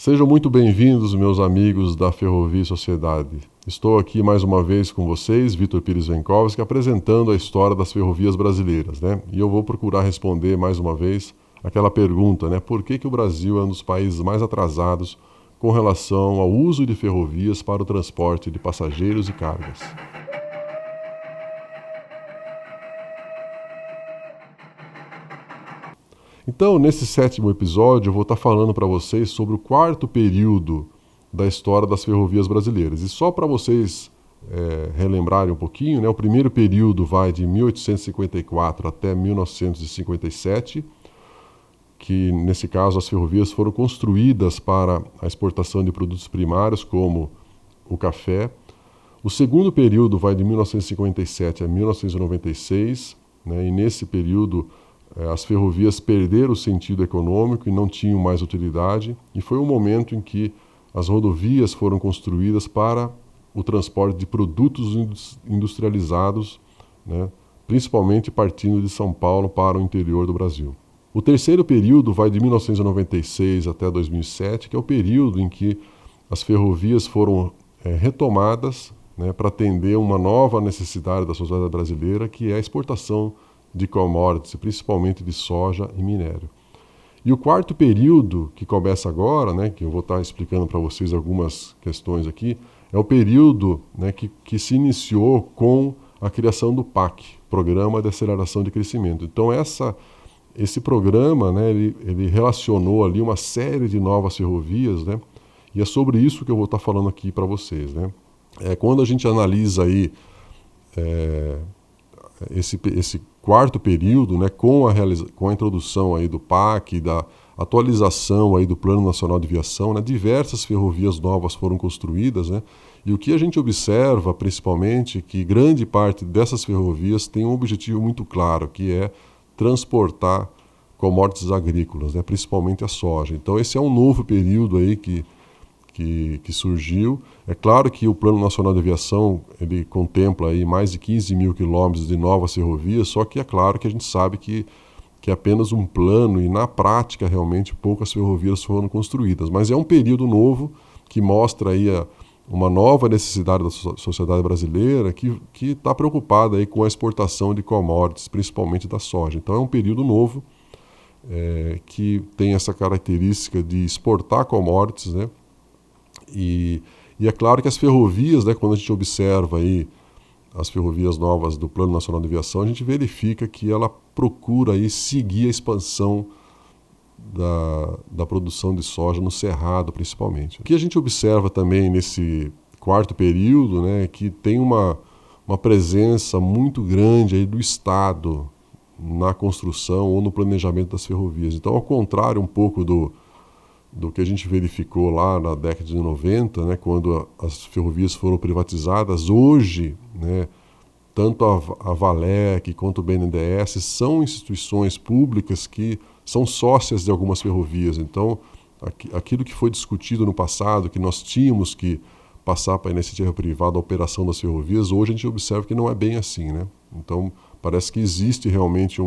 Sejam muito bem-vindos, meus amigos da Ferrovia e Sociedade. Estou aqui mais uma vez com vocês, Vitor Pires Venkowski, apresentando a história das ferrovias brasileiras, né? E eu vou procurar responder mais uma vez aquela pergunta, né? Por que o Brasil é um dos países mais atrasados com relação ao uso de ferrovias para o transporte de passageiros e cargas? Então, nesse sétimo episódio, eu vou estar falando para vocês sobre o quarto período da história das ferrovias brasileiras. E só para vocês relembrarem um pouquinho, né, o primeiro período vai de 1854 até 1957, que nesse caso as ferrovias foram construídas para a exportação de produtos primários, como o café. O segundo período vai de 1957 a 1996, né, e nesse período as ferrovias perderam o sentido econômico e não tinham mais utilidade, e foi um momento em que as rodovias foram construídas para o transporte de produtos industrializados, né, principalmente partindo de São Paulo para o interior do Brasil. O terceiro período vai de 1996 até 2007, que é o período em que as ferrovias foram retomadas, né, para atender uma nova necessidade da sociedade brasileira, que é a exportação de commodities, principalmente de soja e minério. E o quarto período, que começa agora, né, que eu vou estar explicando para vocês algumas questões aqui, é o período, né, que se iniciou com a criação do PAC, Programa de Aceleração de Crescimento. Então esse programa, né, ele relacionou ali uma série de novas ferrovias, né, e é sobre isso que eu vou estar falando aqui para vocês, né. Quando a gente analisa aí esse quarto período, né, com a introdução aí do PAC, da atualização aí do Plano Nacional de Viação, né, diversas ferrovias novas foram construídas, né, e o que a gente observa, principalmente, que grande parte dessas ferrovias tem um objetivo muito claro, que é transportar commodities agrícolas, né, principalmente a soja. Então esse é um novo período aí que surgiu. É claro que o Plano Nacional de Aviação ele contempla aí mais de 15 mil quilômetros de novas ferrovias, só que é claro que a gente sabe que é apenas um plano e na prática realmente poucas ferrovias foram construídas. Mas é um período novo que mostra aí uma nova necessidade da sociedade brasileira que está preocupada aí com a exportação de commodities, principalmente da soja. Então é um período novo que tem essa característica de exportar commodities, né? E é claro que as ferrovias, né, quando a gente observa aí as ferrovias novas do Plano Nacional de Aviação, a gente verifica que ela procura aí seguir a expansão da produção de soja no Cerrado, principalmente. O que a gente observa também nesse quarto período, né, é que tem uma presença muito grande aí do Estado na construção ou no planejamento das ferrovias. Então, ao contrário um pouco do que a gente verificou lá na década de 90, né, quando as ferrovias foram privatizadas, hoje, né, tanto a Valec quanto o BNDES são instituições públicas que são sócias de algumas ferrovias. Então, aquilo que foi discutido no passado, que nós tínhamos que passar para a iniciativa privada a operação das ferrovias, hoje a gente observa que não é bem assim, né? Então, parece que existe realmente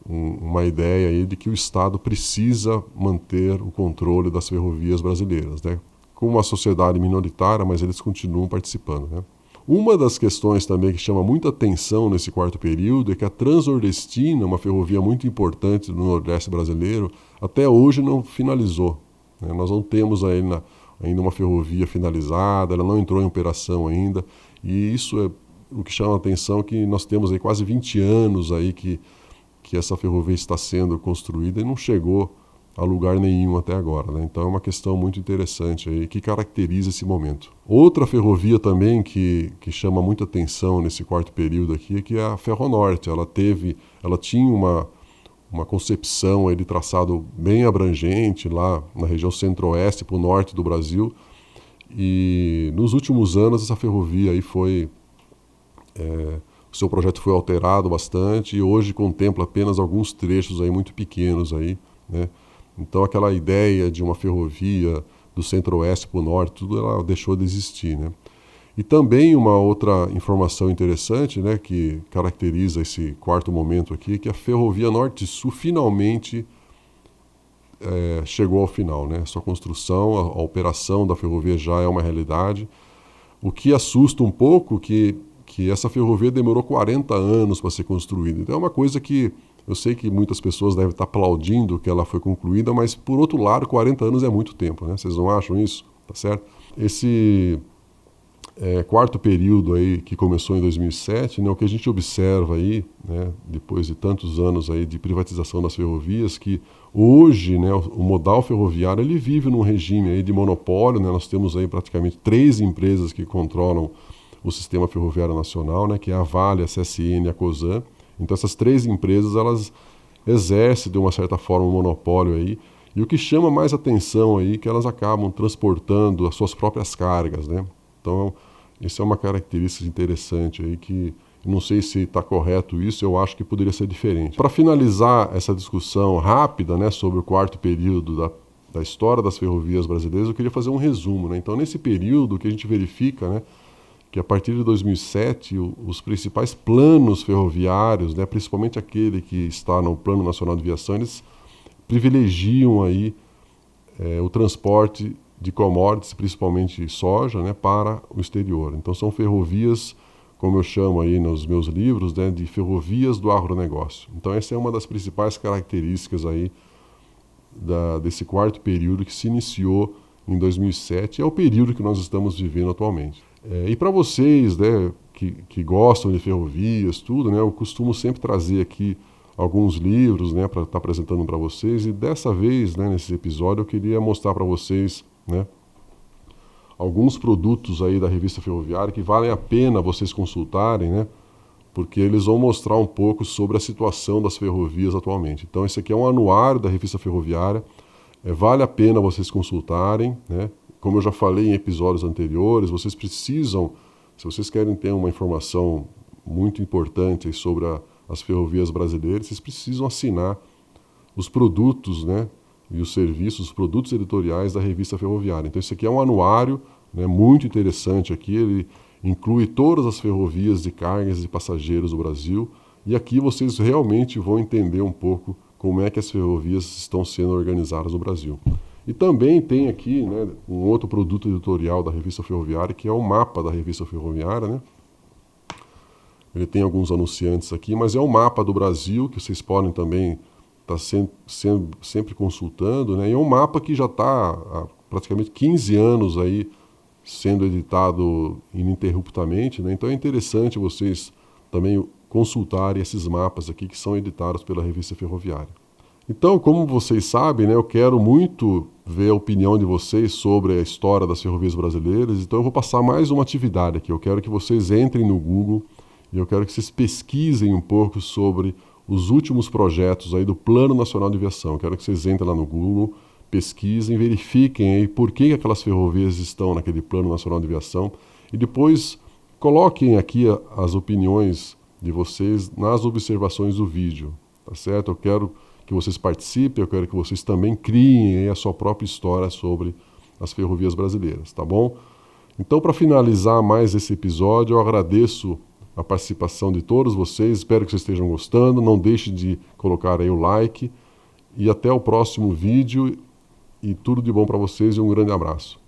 uma ideia aí de que o Estado precisa manter o controle das ferrovias brasileiras, né? Com uma sociedade minoritária, mas eles continuam participando, né? Uma das questões também que chama muita atenção nesse quarto período é que a Transnordestina, uma ferrovia muito importante no Nordeste brasileiro, até hoje não finalizou, né? Nós não temos ainda uma ferrovia finalizada, ela não entrou em operação ainda, e isso é o que chama a atenção, que nós temos aí quase 20 anos aí que essa ferrovia está sendo construída e não chegou a lugar nenhum até agora, né? Então é uma questão muito interessante aí que caracteriza esse momento. Outra ferrovia também que chama muita atenção nesse quarto período aqui é que é a Ferronorte. Ela tinha uma concepção aí de traçado bem abrangente lá na região centro-oeste para o norte do Brasil, e nos últimos anos essa ferrovia aí o seu projeto foi alterado bastante e hoje contempla apenas alguns trechos aí muito pequenos aí, né? Então aquela ideia de uma ferrovia do centro-oeste para o norte, tudo ela deixou de existir, né? E também uma outra informação interessante, né, que caracteriza esse quarto momento aqui, é que a Ferrovia Norte-Sul finalmente chegou ao final, né? Sua construção, a operação da ferrovia já é uma realidade. O que assusta um pouco que essa ferrovia demorou 40 anos para ser construída. Então é uma coisa que eu sei que muitas pessoas devem estar aplaudindo que ela foi concluída, mas por outro lado, 40 anos é muito tempo, né? Vocês não acham isso? Tá certo? Esse quarto período aí que começou em 2007, né, o que a gente observa aí, né, depois de tantos anos aí de privatização das ferrovias, que hoje, né, o modal ferroviário ele vive num regime aí de monopólio, né? Nós temos aí praticamente 3 empresas que controlam o sistema ferroviário nacional, né, que é a Vale, a CSN e a Cosan. Então essas 3 empresas elas exercem de uma certa forma um monopólio aí, e o que chama mais atenção aí é que elas acabam transportando as suas próprias cargas, né? Então, isso é uma característica interessante aí que não sei se está correto isso, eu acho que poderia ser diferente. Para finalizar essa discussão rápida, né, sobre o quarto período da história das ferrovias brasileiras, eu queria fazer um resumo, né? Então, nesse período que a gente verifica, né, que a partir de 2007 os principais planos ferroviários, né, principalmente aquele que está no Plano Nacional de Viação, eles privilegiam aí o transporte de commodities, principalmente soja, né, para o exterior. Então são ferrovias, como eu chamo aí nos meus livros, né, de ferrovias do agronegócio. Então essa é uma das principais características aí desse quarto período que se iniciou em 2007, é o período que nós estamos vivendo atualmente. E para vocês, né, que gostam de ferrovias, tudo, né, eu costumo sempre trazer aqui alguns livros, né, para estar apresentando para vocês, e dessa vez, né, nesse episódio, eu queria mostrar para vocês, né, alguns produtos aí da revista Ferroviária que valem a pena vocês consultarem, né, porque eles vão mostrar um pouco sobre a situação das ferrovias atualmente. Então esse aqui é um anuário da revista Ferroviária, vale a pena vocês consultarem, né? Como eu já falei em episódios anteriores, vocês precisam, se vocês querem ter uma informação muito importante sobre as ferrovias brasileiras, vocês precisam assinar os produtos, né, e os serviços, os produtos editoriais da revista Ferroviária. Então esse aqui é um anuário, né, muito interessante aqui, ele inclui todas as ferrovias de cargas e passageiros do Brasil, e aqui vocês realmente vão entender um pouco como é que as ferrovias estão sendo organizadas no Brasil. E também tem aqui, né, um outro produto editorial da revista Ferroviária, que é o mapa da revista Ferroviária, né? Ele tem alguns anunciantes aqui, mas é um mapa do Brasil, que vocês podem também estar sempre consultando, né? E é um mapa que já está há praticamente 15 anos aí sendo editado ininterruptamente, né? Então é interessante vocês também consultarem esses mapas aqui que são editados pela revista Ferroviária. Então, como vocês sabem, né, eu quero muito ver a opinião de vocês sobre a história das ferrovias brasileiras, então eu vou passar mais uma atividade aqui. Eu quero que vocês entrem no Google e eu quero que vocês pesquisem um pouco sobre os últimos projetos aí do Plano Nacional de Viação. Eu quero que vocês entrem lá no Google, pesquisem, verifiquem aí por que aquelas ferrovias estão naquele Plano Nacional de Viação e depois coloquem aqui as opiniões de vocês nas observações do vídeo, tá certo? Eu quero que vocês participem, eu quero que vocês também criem aí a sua própria história sobre as ferrovias brasileiras, tá bom? Então, para finalizar mais esse episódio, eu agradeço a participação de todos vocês, espero que vocês estejam gostando, não deixe de colocar aí o like e até o próximo vídeo e tudo de bom para vocês e um grande abraço.